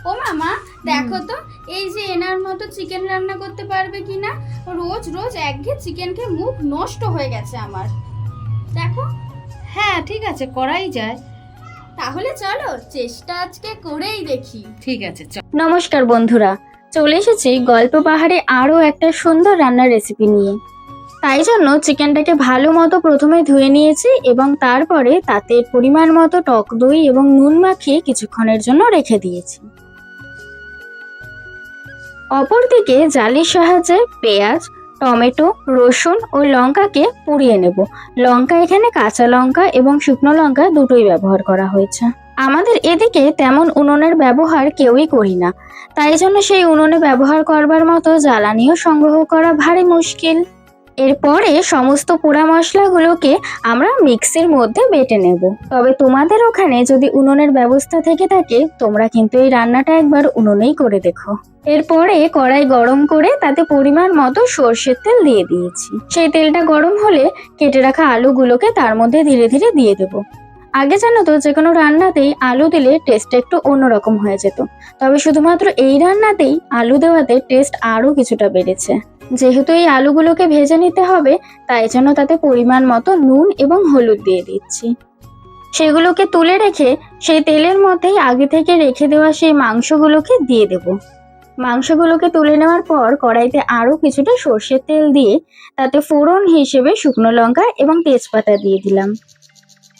ও মামা, দেখো তো এই যে এনার মতো চিকেন রান্না করতে পারবে কিনা। রোজ রোজ একঘেয়ে চিকেন খেয়ে মুখ নষ্ট হয়ে গেছে আমার। দেখো। হ্যাঁ ঠিক আছে, করাই যায়। তাহলে চলো চেষ্টা আজকে করেই দেখি। ঠিক আছে, চল। নমস্কার বন্ধুরা, চলে এসেছি গল্প পাহাড়ে আরও একটা সুন্দর রান্নার রেসিপি নিয়ে। তাই জন্য চিকেনটাকে ভালো মতো প্রথমে ধুয়ে নিয়েছি এবং তারপরে তাতে পরিমাণ মতো টক দই এবং নুন মাখিয়ে কিছুক্ষণের জন্য রেখে দিয়েছি। অপরদিকে জালির সাহায্যে পেঁয়াজ, টমেটো, রসুন ও লঙ্কাকে পুড়িয়ে নেব। লঙ্কা এখানে কাঁচা লঙ্কা এবং শুকনো লঙ্কা দুটোই ব্যবহার করা হয়েছে। আমাদের এদিকে তেমন উনুনের ব্যবহার কেউই করি না, তাই জন্য সেই উনুনে ব্যবহার করবার মতো জ্বালানিও সংগ্রহ করা ভারী মুশকিল। এরপরে সমস্ত পোড়া মশলাগুলোকে আমরা মিক্সির মধ্যে বেটে নেব। তবে তোমাদের ওখানে যদি উনুনের ব্যবস্থা থেকে থাকে, তোমরা কিন্তু এই রান্নাটা একবার উনুনেই করে দেখো। এরপরে কড়াই গরম করে তাতে পরিমাণ মতো সর্ষের তেল দিয়ে দিয়েছি। সেই তেলটা গরম হলে কেটে রাখা আলুগুলোকে তার মধ্যে ধীরে ধীরে দিয়ে দেব। আগে জানো তো যে কোনো রান্নাতেই আলু দিলে টেস্ট একটু অন্যরকম হয়ে যেত, তবে শুধুমাত্র এই রান্নাতেই আলু দেওয়াতে টেস্ট আরও কিছুটা বেড়েছে। যেহেতু এই আলুগুলোকে ভেজে নিতে হবে, তাই জন্য তাতে পরিমাণ মতো নুন এবং হলুদ দিয়ে দিচ্ছি। সেগুলোকে তুলে রেখে সেই তেলের মধ্যেই আগে থেকে রেখে দেওয়া সেই মাংসগুলোকে দিয়ে দেব। মাংসগুলোকে তুলে নেওয়ার পর কড়াইতে আরও কিছুটা সর্ষের তেল দিয়ে তাতে ফোড়ন হিসেবে শুকনো লঙ্কা এবং তেজপাতা দিয়ে দিলাম।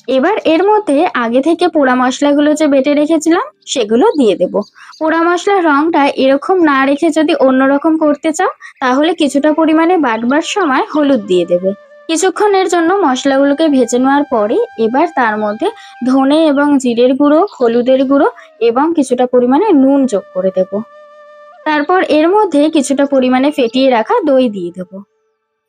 এবার এর মধ্যে আগে থেকে পোড়া মশলাগুলো যে বেটে রেখেছিলাম সেগুলো দিয়ে দেব। পোড়া মশলার রংটা এরকম না রেখে যদি অন্যরকম করতে চাও, তাহলে কিছুটা পরিমাণে বাটবার সময় হলুদ দিয়ে দেবে। কিছুক্ষণের জন্য মশলাগুলোকে ভেজে নেওয়ার পরে এবার তার মধ্যে ধনে এবং জিরের গুঁড়ো, হলুদের গুঁড়ো এবং কিছুটা পরিমাণে নুন যোগ করে দেব। তারপর এর মধ্যে কিছুটা পরিমাণে ফেটিয়ে রাখা দই দিয়ে দেব।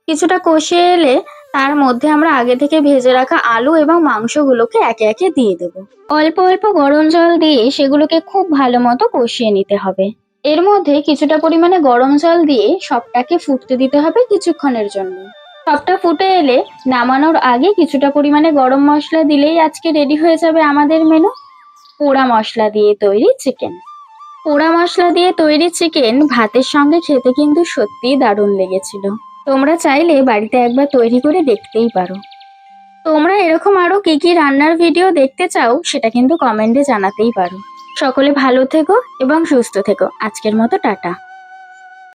কিছুটা কষিয়ে এলে তার মধ্যে আমরা আগে থেকে ভেজে রাখা আলু এবং মাংসগুলোকে একে একে দিয়ে দেব। অল্প অল্প গরম জল দিয়ে সেগুলোকে খুব ভালো মতো কষিয়ে নিতে হবে। এর মধ্যে কিছুটা পরিমাণে গরম জল দিয়ে সবটাকে ফুটতে দিতে হবে কিছুক্ষণের জন্য। সবটা ফুটে এলে নামানোর আগে কিছুটা পরিমাণে গরম মশলা দিলেই আজকে রেডি হয়ে যাবে আমাদের মেনু, পোড়া মশলা দিয়ে তৈরি চিকেন। পোড়া মশলা দিয়ে তৈরি চিকেন ভাতের সঙ্গে খেতে কিন্তু সত্যিই দারুণ লেগেছিল। তোমরা চাইলে বাড়িতে একবার তৈরি করে দেখতেই পারো। তোমরা এরকম আরো কি কি রান্নার ভিডিও দেখতে চাও সেটা কিন্তু কমেন্টে জানাতেই পারো। সকলে ভালো থেকো এবং সুস্থ থেকো। আজকের মতো টাটা।